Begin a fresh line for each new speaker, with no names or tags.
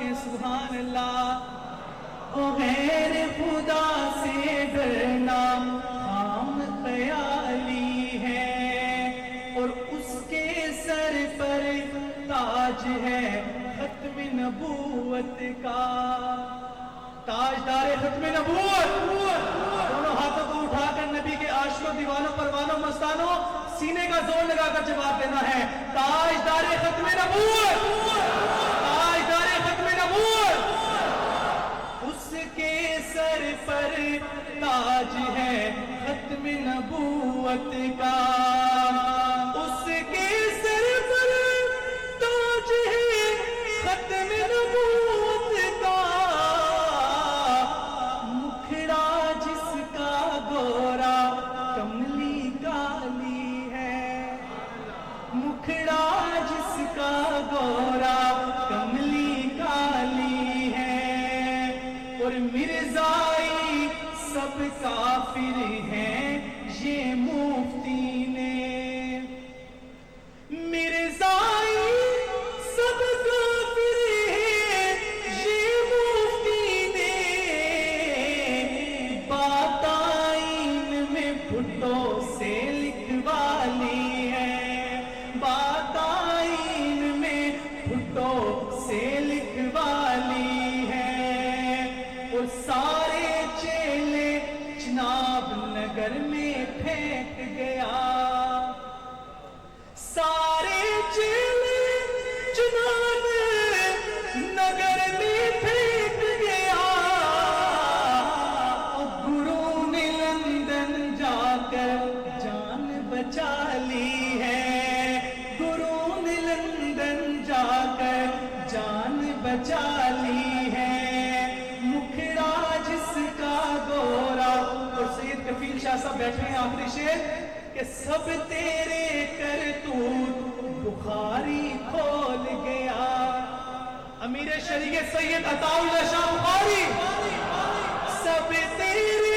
سکیں سبحان اللہ. او غیر خدا سے ڈرنا خام خیالی ہے اور اس کے سر پر تاج ہے ختم نبوت کا. تاجدار ختم نبوت. دونوں ہاتھوں کو اٹھا کر نبی کے عاشقوں دیوانوں پروانوں مستانوں سینے کا زور لگا کر جواب دینا ہے. تاجدار ختم نبوت. تاجدار ختم نبوت. اس کے سر پر تاج ہے ختم نبوت کا. اس کے سر پر تاج ہے ختم نبوت کا. مکھڑا جس کا گورا کملی کالی ہے. مکھڑا جس کا گورا کملی کالی ہے. اور مرزائی سب کافر ہیں یہ مفتی نے. مرزائی سب کافر ہیں یہ مفتی نے. بات آئین میں بھٹو سے لکھوا لی ہے. بات آئین میں بھٹو سے لکھوا لی ہے. اور سارے چیلے چناب نگر میں پھینک گیا. سارے چیلے چناب نگر میں پھینک گیا. گرو نے لندن جا کر جان بچا لی ہے. گرو نے لندن جا کر جان بچا لی ہے. مکھڑا جس کا گورا. اور سید کفیل شاہ صاحب بیٹھے ہیں آخری شعر کہ سب تیرے کرتوت بخاری کھول گیا. امیر شریعت سید عطا اللہ شاہ بخاری. سب تیرے